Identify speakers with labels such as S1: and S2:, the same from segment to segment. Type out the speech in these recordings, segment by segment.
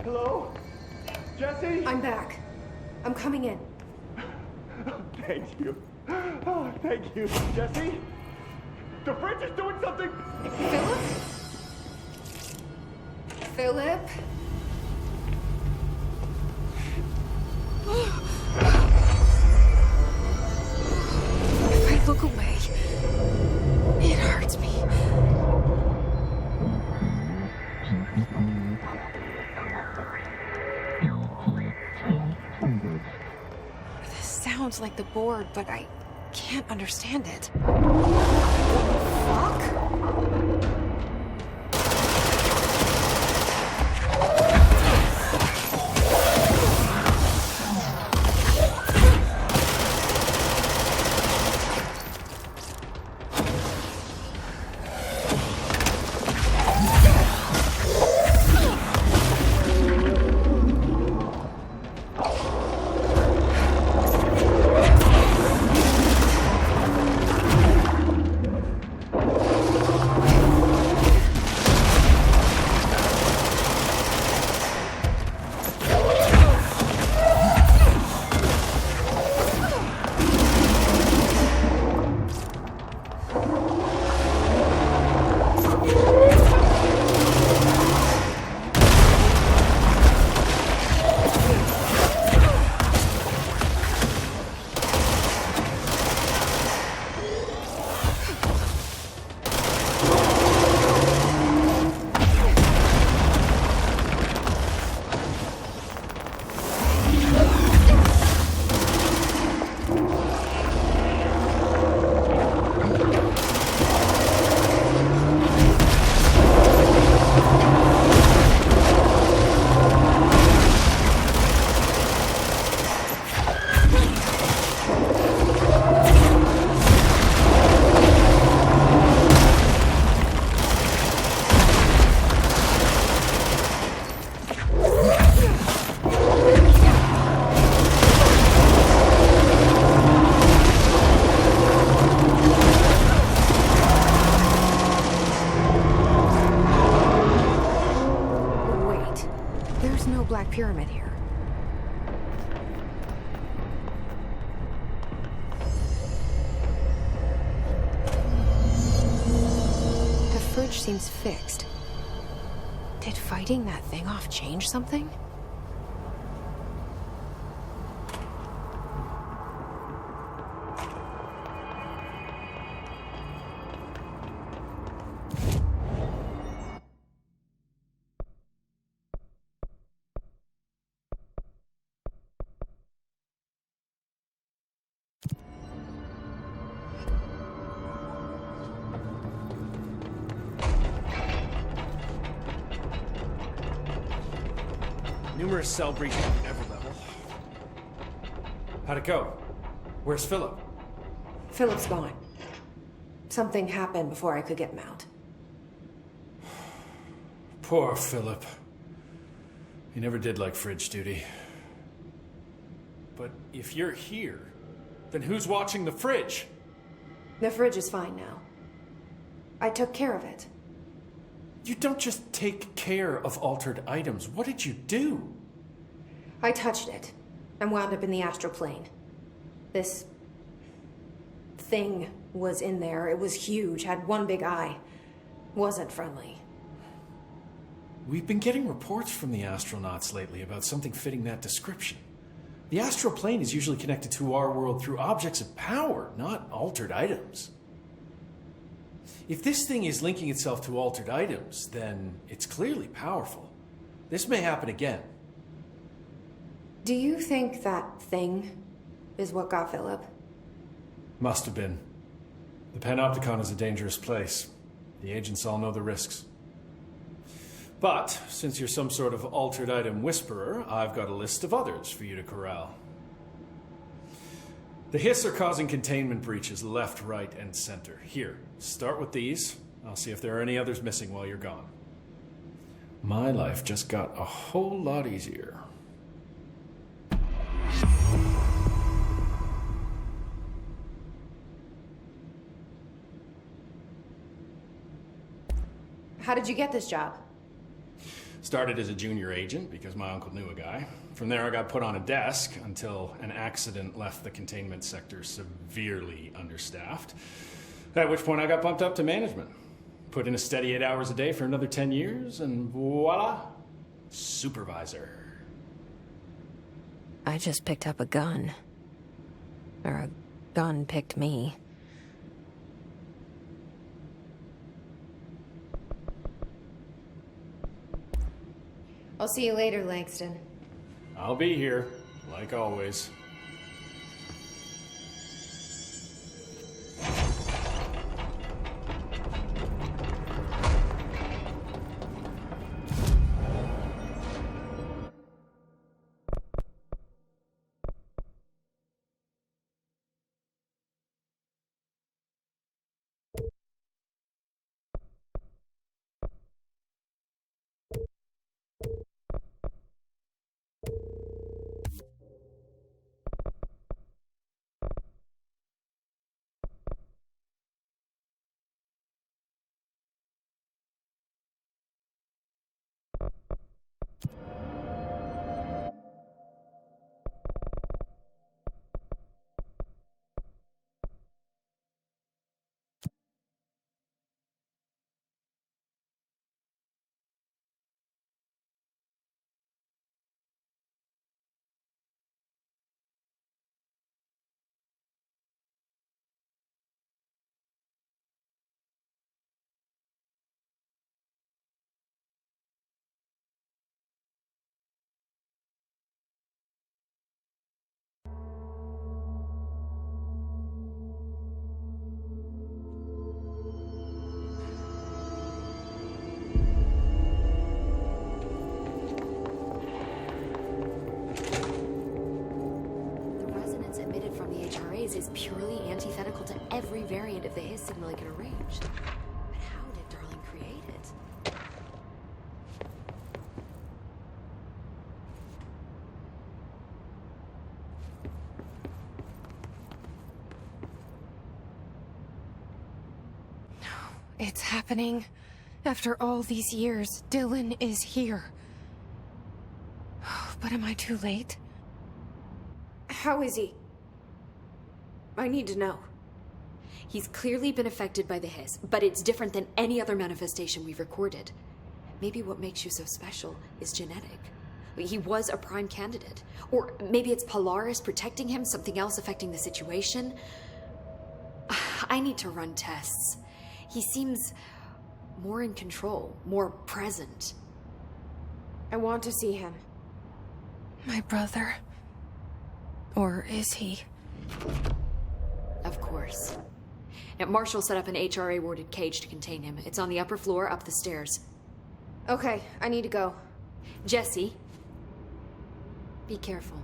S1: Hello? Jesse?
S2: I'm back. I'm coming in.
S1: Thank you. Oh, thank you. Jesse? The fridge is doing something!
S2: Philip? Philip? If I look away, it hurts me. This sounds like the board, but I can't understand it. Fuck? Pyramid here. The fridge seems fixed. Did fighting that thing off change something?
S3: Numerous cell breaches at every level. How'd it go? Where's Philip?
S2: Philip's gone. Something happened before I could get him out.
S3: Poor Philip. He never did like fridge duty. But if you're here, then who's watching the fridge?
S2: The fridge is fine now. I took care of it.
S3: You don't just take care of altered items. What did you do?
S2: I touched it and wound up in the astral plane. This thing was in there. It was huge, had one big eye. Wasn't friendly.
S3: We've been getting reports from the astronauts lately about something fitting that description. The astral plane is usually connected to our world through objects of power, not altered items. If this thing is linking itself to altered items, then it's clearly powerful. This may happen again.
S2: Do you think that thing is what got Philip?
S3: Must have been. The Panopticon is a dangerous place. The agents all know the risks. But, since you're some sort of altered item whisperer, I've got a list of others for you to corral. The Hiss are causing containment breaches left, right, and center. Here, start with these. I'll see if there are any others missing while you're gone. My life just got a whole lot easier.
S2: How did you get this job?
S3: Started as a junior agent because my uncle knew a guy. From there, I got put on a desk until an accident left the containment sector severely understaffed. At which point I got bumped up to management. Put in a steady 8 hours a day for another 10 years, and voila, supervisor.
S2: I just picked up a gun. Or a gun picked me. I'll see you later, Langston.
S3: I'll be here, like always.
S4: Is purely antithetical to every variant of the His signal it can arrange. But how did Darling create it?
S2: It's happening. After all these years, Dylan is here. But am I too late? How is he? I need to know.
S4: He's clearly been affected by the Hiss, but it's different than any other manifestation we've recorded. Maybe what makes you so special is genetic. He was a prime candidate. Or maybe it's Polaris protecting him, something else affecting the situation. I need to run tests. He seems more in control, more present.
S2: I want to see him. My brother. Or is he?
S4: Of course. Now, Marshall set up an HRA-warded cage to contain him. It's on the upper floor, up the stairs.
S2: Okay, I need to go.
S4: Jesse, be careful.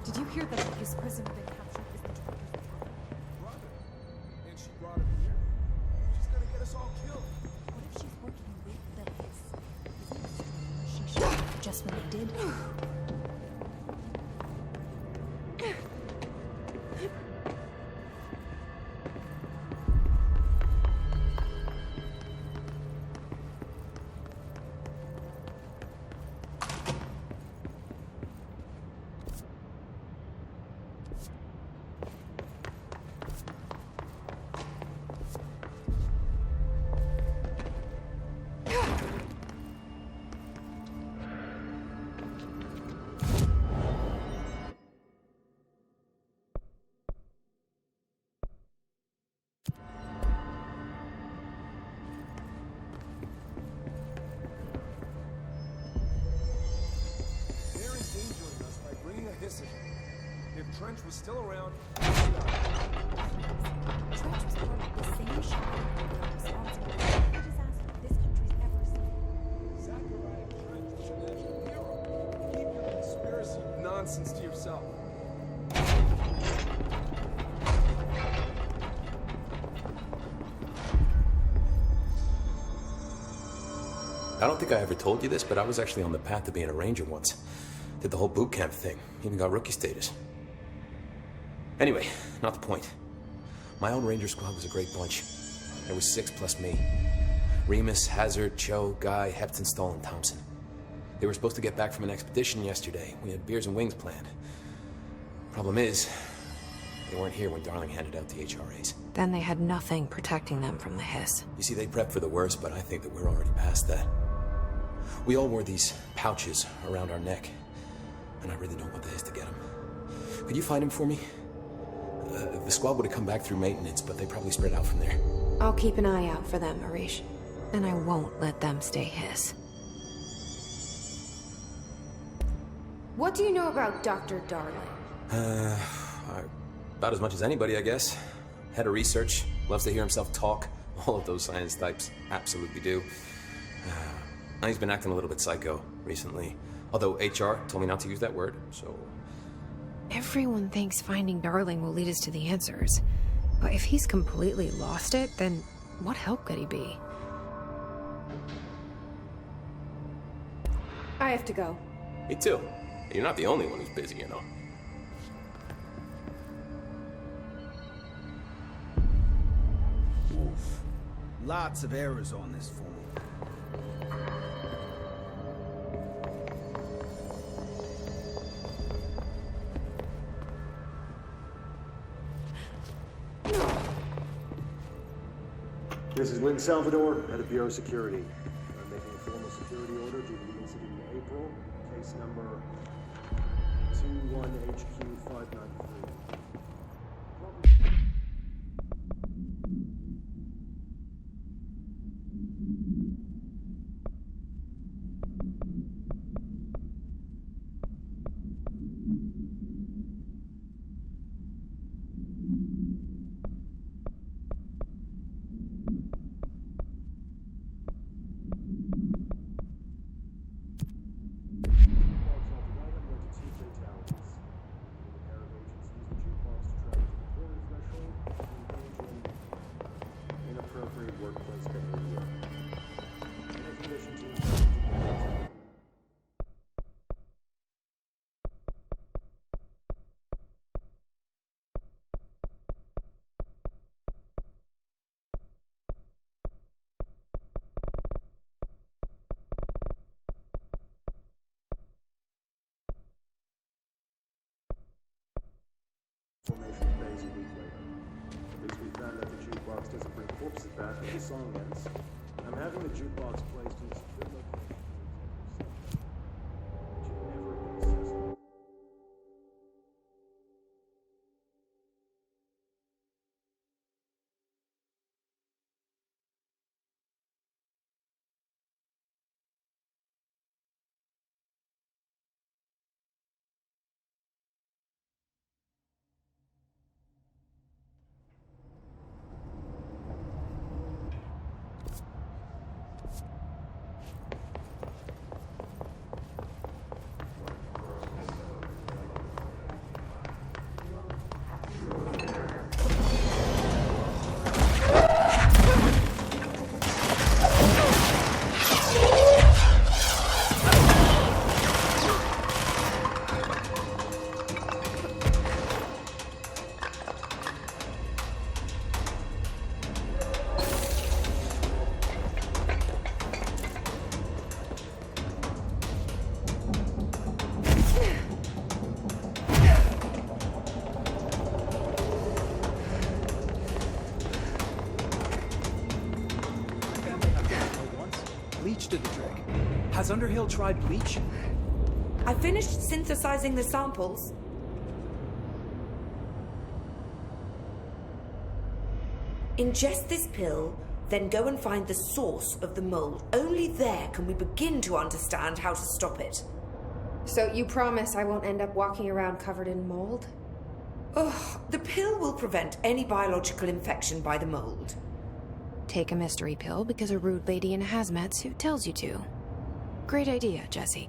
S5: Did you hear that his prison had been captured?
S6: And she brought him here. She's gonna get us all killed.
S5: What if she's working with the Hiss? She shot just when they did.
S6: If Trench was still around,
S5: Trench was part of the same shot responsible for every disaster this country's ever seen.
S6: Zachariah Trench was a national hero. Keep your conspiracy nonsense to yourself.
S7: I don't think I ever told you this, but I was actually on the path to being a ranger once. Did the whole boot camp thing. Even got rookie status. Anyway, not the point. My old ranger squad was a great bunch. There was 6 plus me. Remus, Hazard, Cho, Guy, Heptonstall, and Thompson. They were supposed to get back from an expedition yesterday. We had beers and wings planned. Problem is, they weren't here when Darling handed out the HRAs.
S2: Then they had nothing protecting them from the hiss.
S7: You see, they prepped for the worst, but I think that we're already past that. We all wore these pouches around our neck, and I really don't want the hiss to get them. Could you find him for me? The squad would have come back through maintenance, but they probably spread out from there.
S2: I'll keep an eye out for them, Arish. And I won't let them stay hiss. What do you know about Dr. Darling?
S7: About as much as anybody, I guess. Head of research, loves to hear himself talk. All of those science types absolutely do. He's been acting a little bit psycho recently. Although HR told me not to use that word, so...
S2: Everyone thinks finding Darling will lead us to the answers. But if he's completely lost it, then what help could he be? I have to go.
S7: Me too. You're not the only one who's busy, you know.
S8: Oof. Lots of errors on this form.
S9: This is Wielding, Salvador, Head of Bureau Security. I'm making a formal security order due to the incident in April. Case number 21HQ593. Formation phase a week later. At least we found out the jukebox doesn't bring corpses back when the song ends. I'm having the jukebox placed in a secure location. But you never get accessible.
S10: Did the trick. Has Underhill tried bleach?
S11: I finished synthesizing the samples. Ingest this pill, then go and find the source of the mold. Only there can we begin to understand how to stop it.
S2: So you promise I won't end up walking around covered in mold?
S11: Ugh, the pill will prevent any biological infection by the mold.
S2: Take a mystery pill because a rude lady in a hazmat suit tells you to. Great idea, Jesse.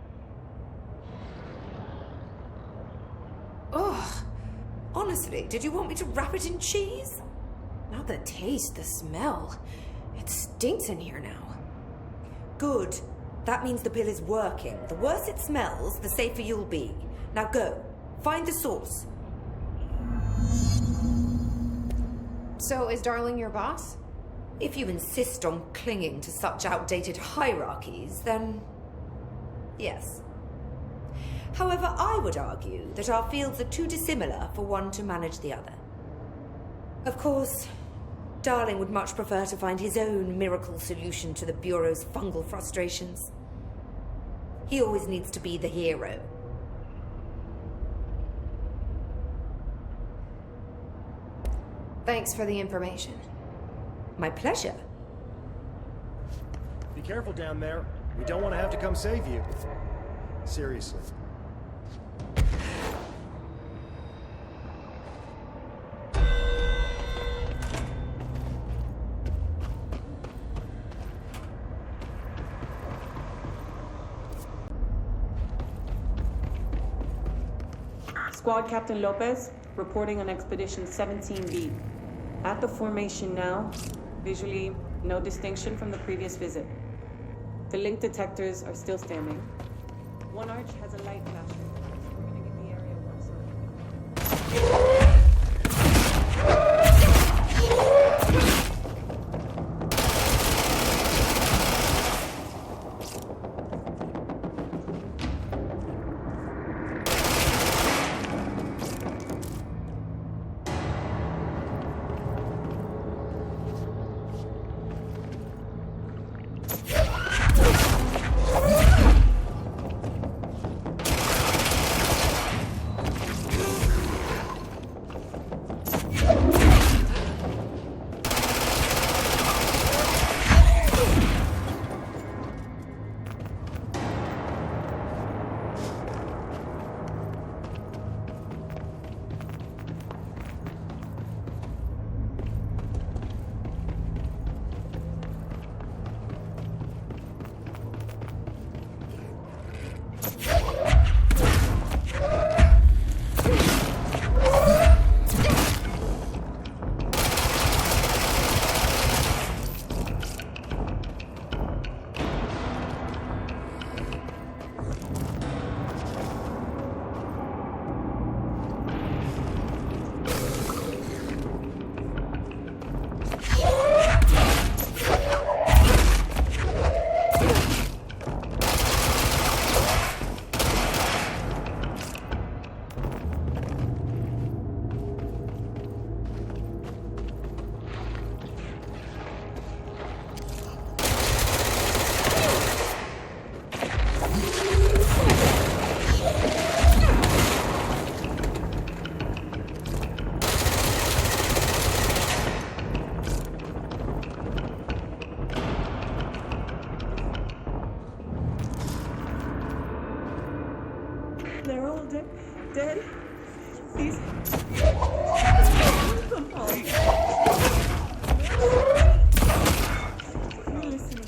S11: Ugh. Honestly, did you want me to wrap it in cheese?
S2: Not the taste, the smell. It stinks in here now.
S11: Good. That means the pill is working. The worse it smells, the safer you'll be. Now go. Find the source.
S2: So, is Darling your boss?
S11: If you insist on clinging to such outdated hierarchies, then yes. However, I would argue that our fields are too dissimilar for one to manage the other. Of course, Darling would much prefer to find his own miracle solution to the Bureau's fungal frustrations. He always needs to be the hero.
S2: Thanks for the information.
S11: My pleasure.
S12: Be careful down there. We don't want to have to come save you. Seriously.
S13: Squad Captain Lopez, reporting on Expedition 17B. At the formation now, visually no distinction from the previous visit. The link detectors are still standing. One arch has a light flasher. We're gonna give the area one side. They're all dead. These... Come on. You listen.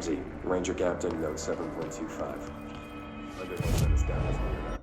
S9: Z, Ranger Captain, note 7.25. Underhill sent us down as we were.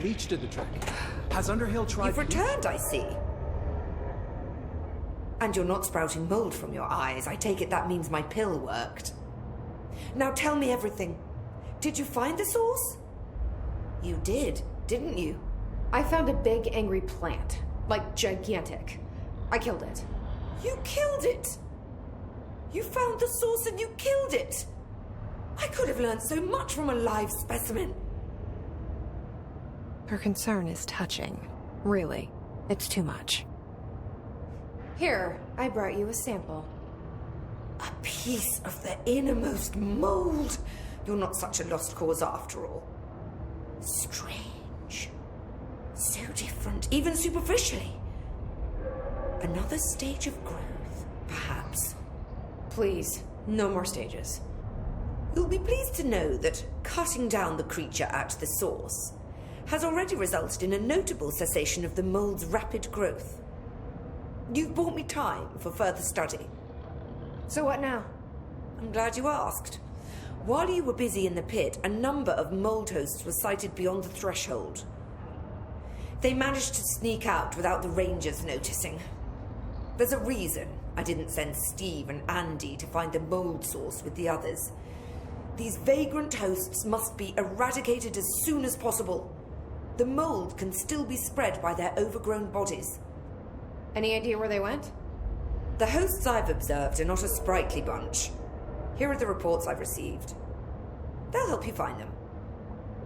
S10: Leech did the trick. Has Underhill tried...
S11: You've returned, I see. And you're not sprouting mold from your eyes. I take it that means my pill worked. Now tell me everything. Did you find the source? You did, didn't you?
S2: I found a big, angry plant. Like, gigantic. I killed it.
S11: You killed it! You found the source and you killed it! I could have learned so much from a live specimen.
S2: Her concern is touching. Really. It's too much. Here, I brought you a sample.
S11: A piece of the innermost mold. You're not such a lost cause after all. Strange. So different, even superficially. Another stage of growth, perhaps.
S2: Please, no more stages.
S11: You'll be pleased to know that cutting down the creature at the source has already resulted in a notable cessation of the mold's rapid growth. You've bought me time for further study.
S2: So what now?
S11: I'm glad you asked. While you were busy in the pit, a number of mold hosts were sighted beyond the threshold. They managed to sneak out without the Rangers noticing. There's a reason I didn't send Steve and Andy to find the mold source with the others. These vagrant hosts must be eradicated as soon as possible. The mold can still be spread by their overgrown bodies.
S2: Any idea where they went?
S11: The hosts I've observed are not a sprightly bunch. Here are the reports I've received. They'll help you find them.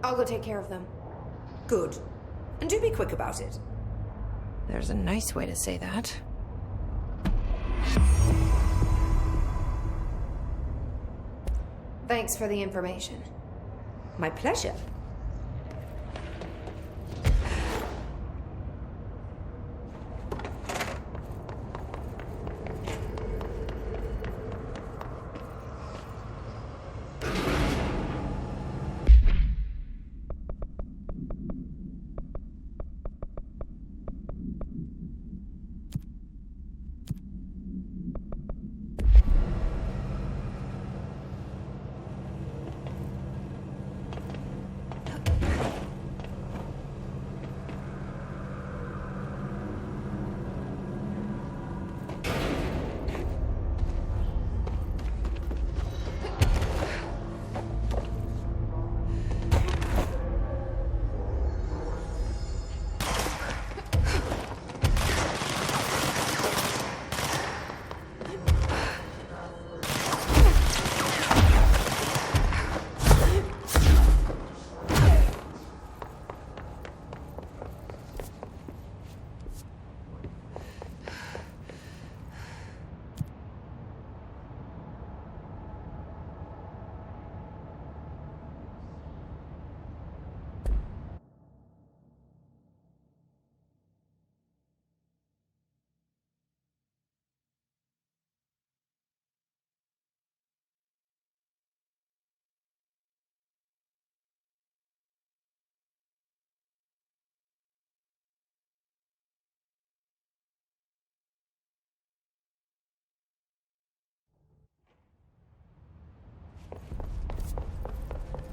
S2: I'll go take care of them.
S11: Good. And do be quick about it.
S2: There's a nice way to say that. Thanks for the information.
S11: My pleasure.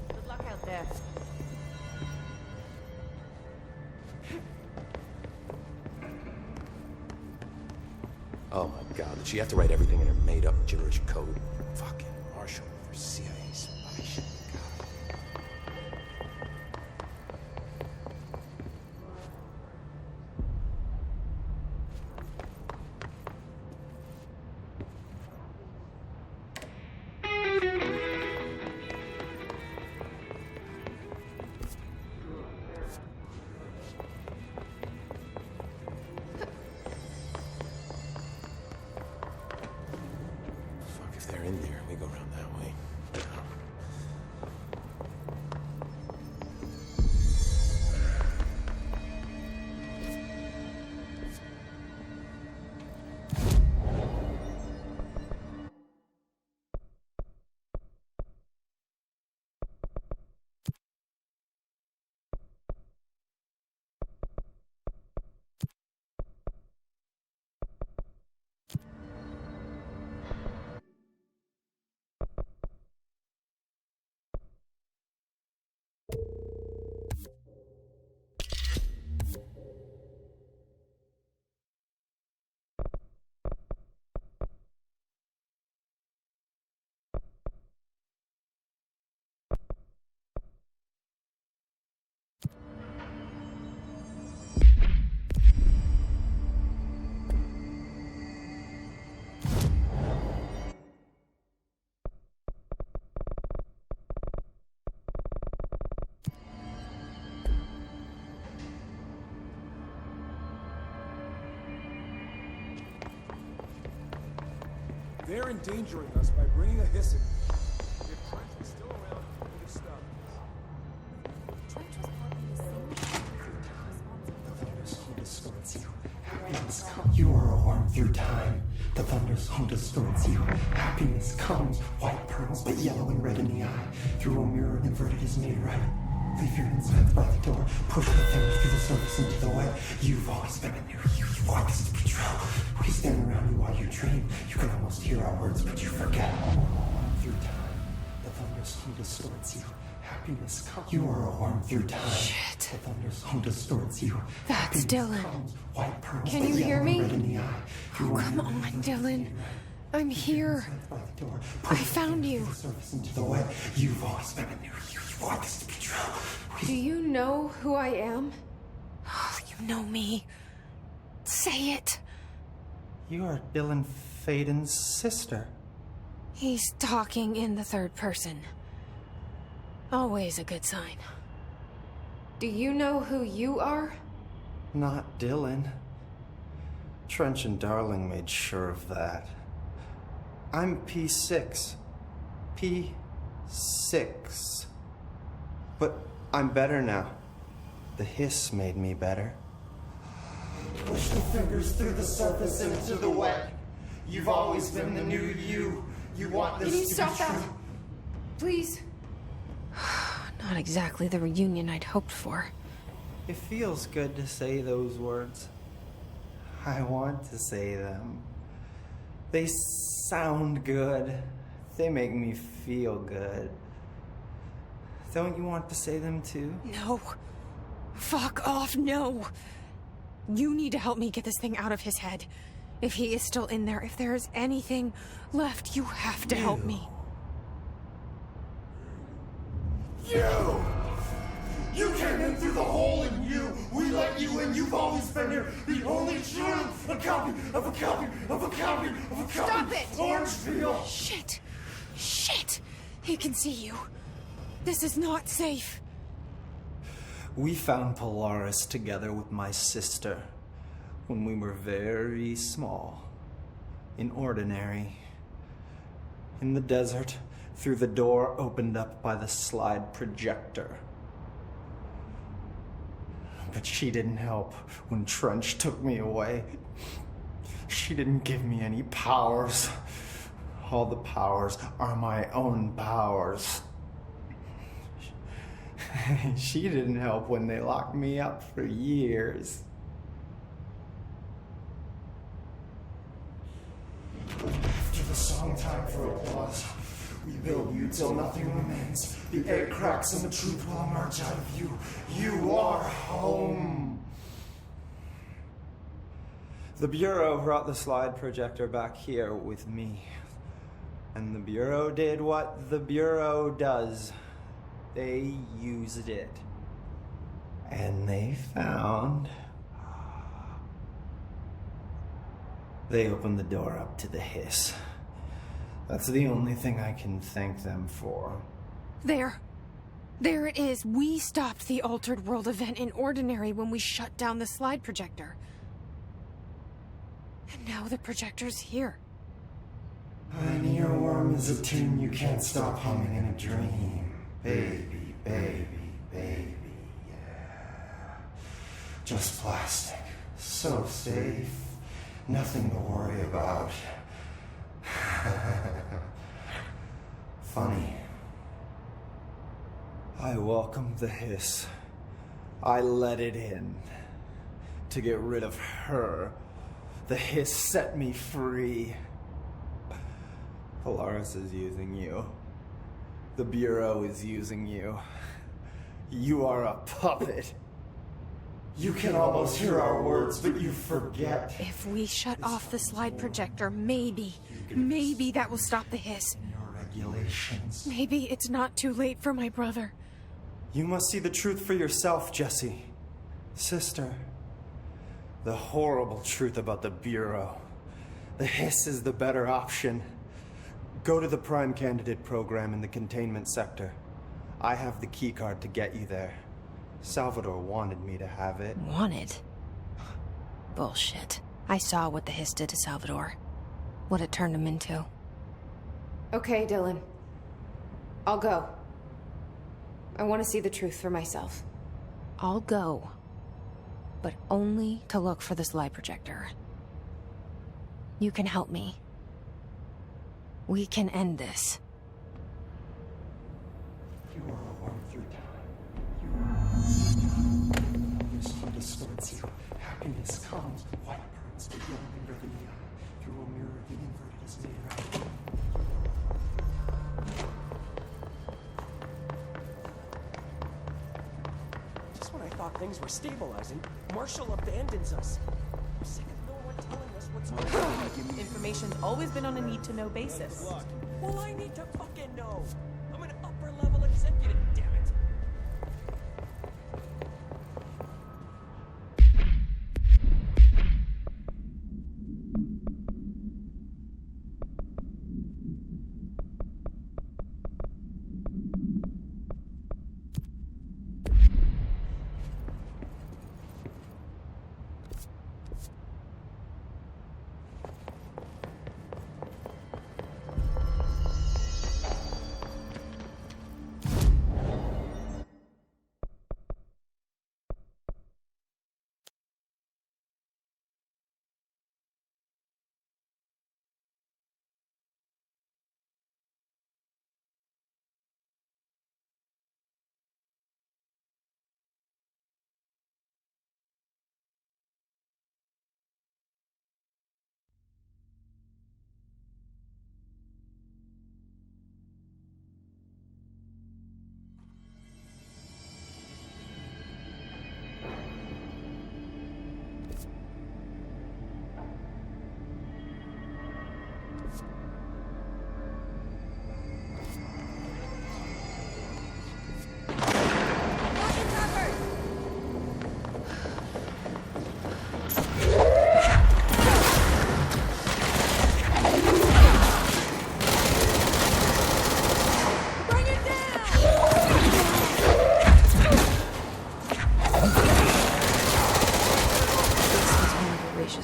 S14: Good luck out there.
S7: Oh my god, did she have to write everything in her made-up gibberish code? Fucking Marshall for CIA spy shit. They're in there. We go around that way.
S6: They're endangering us by bringing a hiss in. If Trench was still around, he would have stopped us.
S5: Trench was probably the same.
S14: You are a worm through time. The thunderstorm distorts you. Happiness comes, white pearls, but yellow and red in the eye. Through a mirror inverted is made right. Leave your insides by the door. Push the things through the surface into the wet. You've always been in there. You want this to be true. We stand around you while you dream. You can almost hear our words, but you forget. Through time, the thunderstorm distorts you. Happiness comes. You are a worm through time.
S2: Shit.
S14: The thunderstorm distorts you.
S2: That's Dylan.
S14: White pearls,
S2: Can you hear me?
S14: Oh,
S2: come on, Dylan. I'm here. I found you.
S14: Into the way. You've always been in there. You want this to be true.
S2: Do you know who I am? Oh, you know me. Say it.
S14: You are Dylan Faden's sister.
S2: He's talking in the third person. Always a good sign. Do you know who you are?
S14: Not Dylan. Trench and Darling made sure of that. I'm P6. P6. But I'm better now. The hiss made me better. Push the fingers through the surface into the wet. You've always been the new you. You want this
S2: Can you
S14: to
S2: stop
S14: be
S2: that?
S14: true.
S2: Please? Not exactly the reunion I'd hoped for.
S14: It feels good to say those words. I want to say them. They sound good. They make me feel good. Don't you want to say them too?
S2: No. Fuck off, no. You need to help me get this thing out of his head. If he is still in there, if there is anything left, you have to help me.
S14: You! You came in through the hole in you! We let you in, you've always been here! The only true! A copy of a copy of a copy of a copy!
S2: Stop it!
S14: Orange peel!
S2: Shit! Shit! He can see you. This is not safe.
S14: We found Polaris together with my sister when we were very small. In Ordinary. In the desert, through the door opened up by the slide projector. But she didn't help when Trench took me away. She didn't give me any powers. All the powers are my own powers. She didn't help when they locked me up for years. After the song time for applause, we build you till nothing remains. The air cracks and the truth will emerge out of you. You are home.
S15: The Bureau brought the slide projector back here with me. And the Bureau did what the Bureau does. They used it. And they found... They opened the door up to the hiss. That's the only thing I can thank them for.
S2: There. There it is. We stopped the Altered World event in Ordinary when we shut down the slide projector. And now the projector's here.
S14: An earworm is a tune you can't stop humming in a dream. Baby, baby, baby, yeah. Just plastic. So safe. Nothing to worry about. Funny.
S15: I welcomed the hiss. I let it in. To get rid of her. The hiss set me free. Polaris is using you. The Bureau is using you. You are a puppet.
S14: You can almost hear our words, but you forget.
S2: If we shut off the slide projector, maybe that will stop the hiss.
S14: Your regulations.
S2: Maybe it's not too late for my brother.
S15: You must see the truth for yourself, Jesse. Sister. The horrible truth about the Bureau. The hiss is the better option. Go to the Prime Candidate program in the containment sector. I have the keycard to get you there. Salvador wanted me to have it.
S2: Wanted? Bullshit. I saw what the hiss did to Salvador. What it turned him into. Okay, Dylan. I'll go. I want to see the truth for myself. I'll go. But only to look for the slide projector. You can help me. We can end this.
S14: You are a worm through time. You distorts you. Happiness comes. White burns, but yellow and red in the eye. Through a mirror, the inverted is made right.
S10: Just when I thought things were stabilizing, Marshall abandons us. I'm sick of no one telling us what's going on.
S16: Information's always been on a need-to-know basis.
S10: Well, I need to fucking know. I'm an upper-level executive, damn it.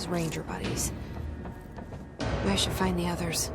S2: Ranger buddies. I should find the others.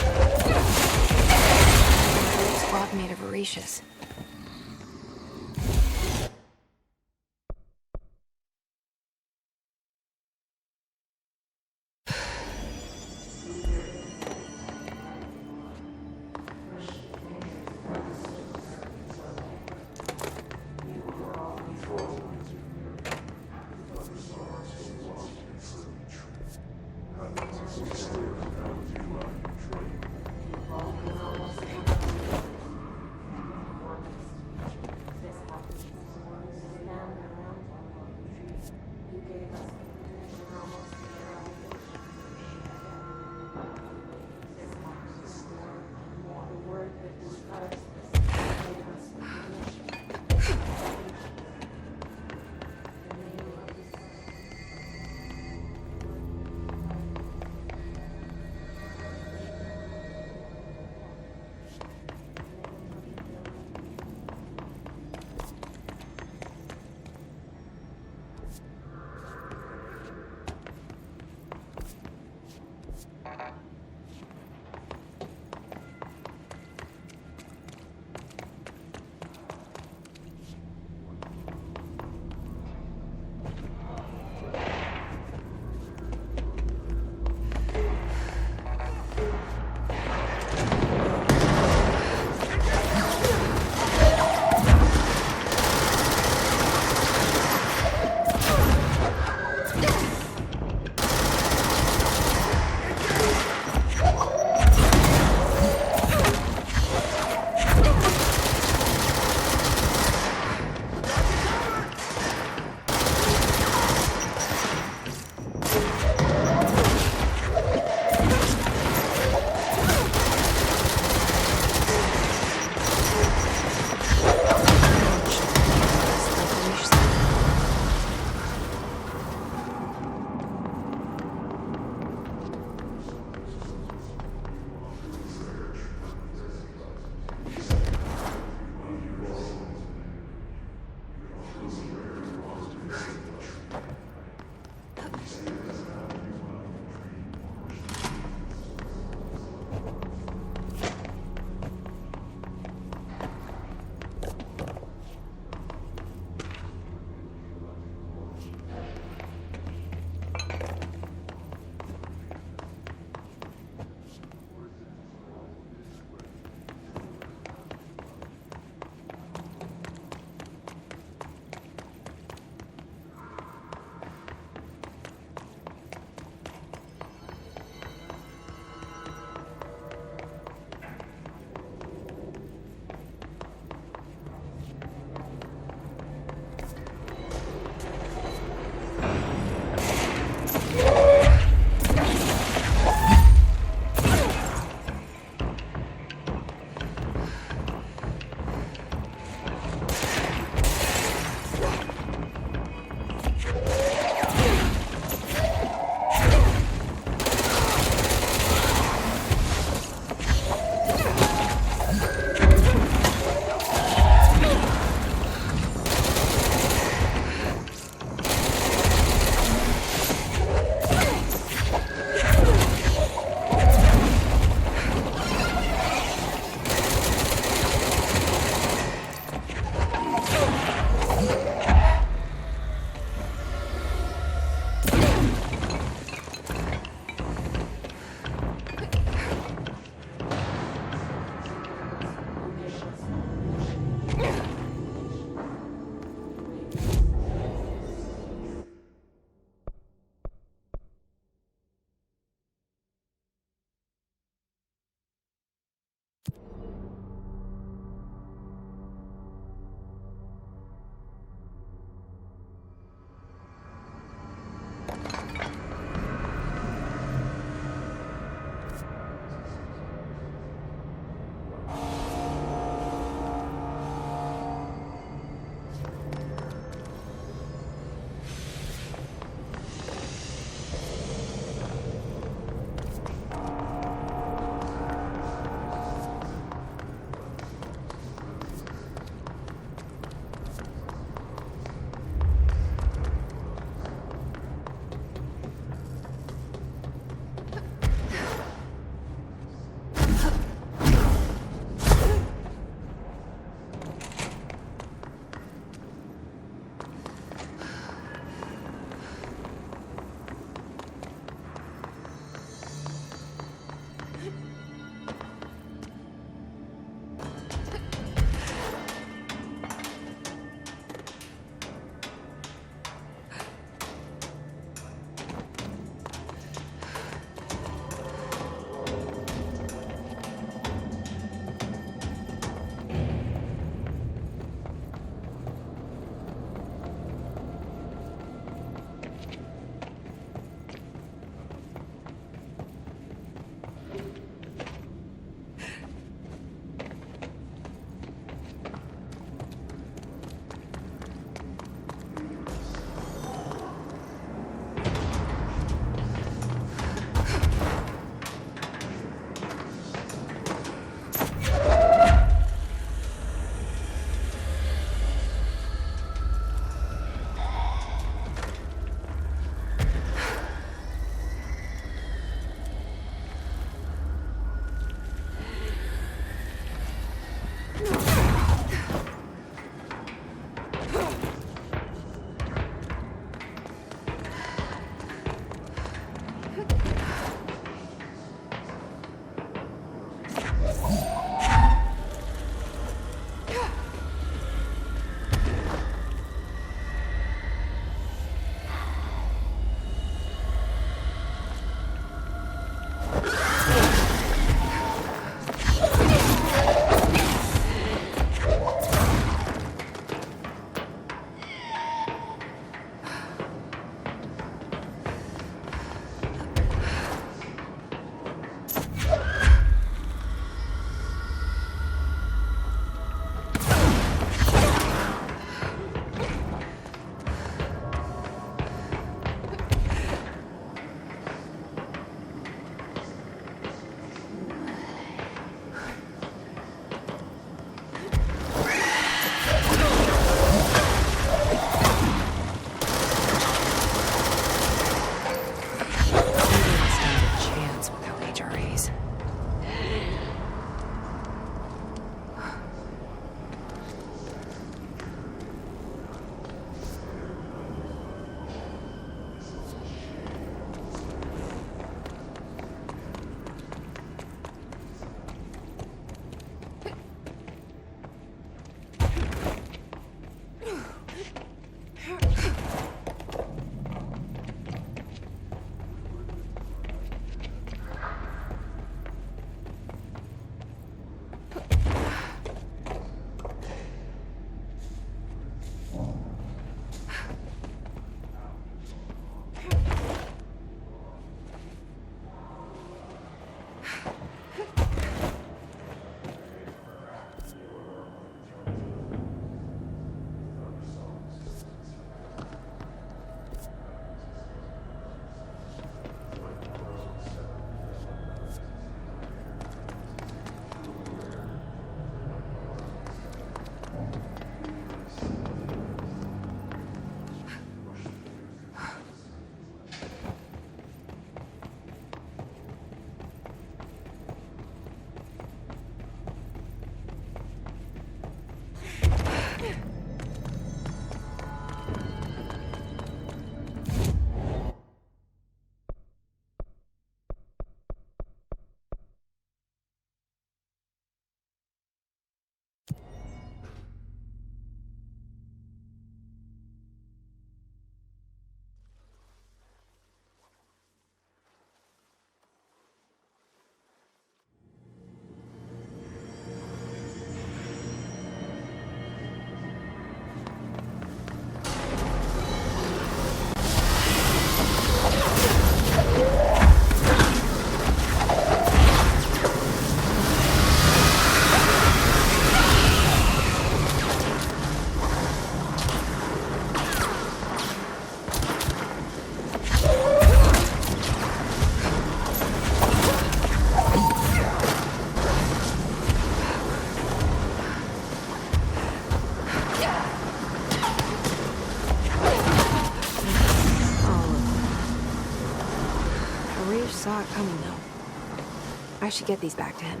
S2: saw it coming, though. I should get these back to him.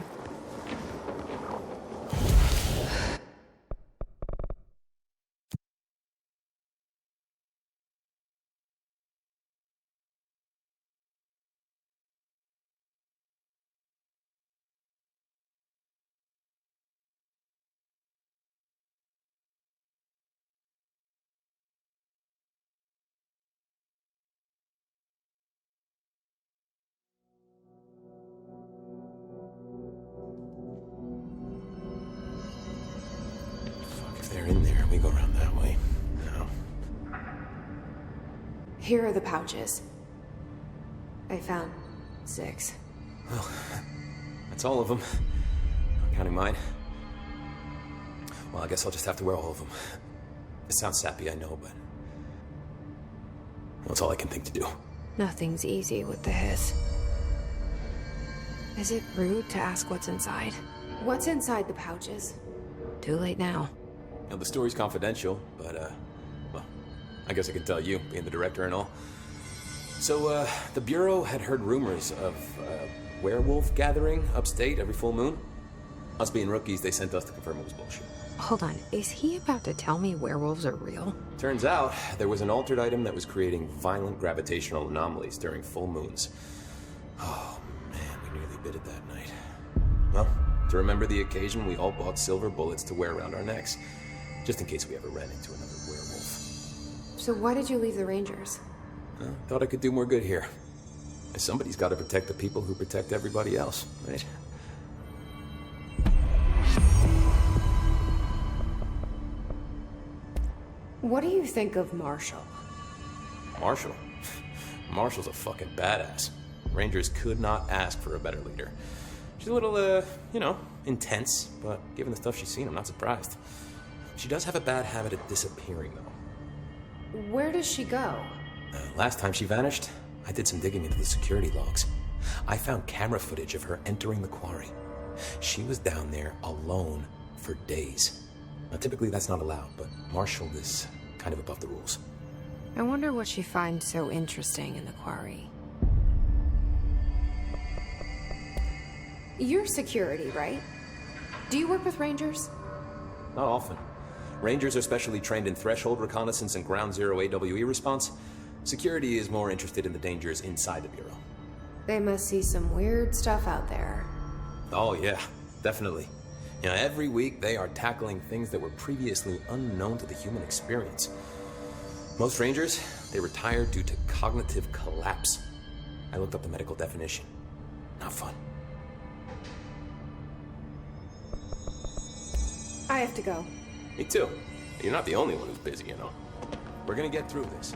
S7: They're in there. We go around that way. No.
S2: Here are the pouches. I found 6.
S7: Well, that's all of them. Not counting mine. Well, I guess I'll just have to wear all of them. It sounds sappy, I know, but... well, it's all I can think to do.
S2: Nothing's easy with the hiss. Is it rude to ask what's inside? What's inside the pouches? Too late now.
S7: You know, the story's confidential, but, well, I guess I can tell you, being the director and all. So, the Bureau had heard rumors of a werewolf gathering upstate every full moon. Us being rookies, they sent us to confirm it was bullshit.
S2: Hold on, is he about to tell me werewolves are real?
S7: Turns out, there was an altered item that was creating violent gravitational anomalies during full moons. Oh, man, we nearly bit it that night. Well, to remember the occasion, we all bought silver bullets to wear around our necks, just in case we ever ran into another werewolf.
S2: So why did you leave the Rangers?
S7: Thought I could do more good here. Somebody's got to protect the people who protect everybody else, right?
S2: What do you think of Marshall?
S7: Marshall? Marshall's a fucking badass. Rangers could not ask for a better leader. She's a little, you know, intense, but given the stuff she's seen, I'm not surprised. She does have a bad habit of disappearing, though.
S2: Where does she go?
S7: Last time she vanished, I did some digging into the security logs. I found camera footage of her entering the quarry. She was down there alone for days. Now, typically that's not allowed, but Marshall is kind of above the rules.
S2: I wonder what she finds so interesting in the quarry. You're security, right? Do you work with Rangers?
S7: Not often. Rangers are specially trained in threshold reconnaissance and ground zero AWE response. Security is more interested in the dangers inside the Bureau.
S2: They must see some weird stuff out there.
S7: Oh yeah, definitely. You know, every week they are tackling things that were previously unknown to the human experience. Most Rangers, they retire due to cognitive collapse. I looked up the medical definition. Not fun.
S2: I have to go.
S7: Me too. You're not the only one who's busy, you know. We're gonna get through this.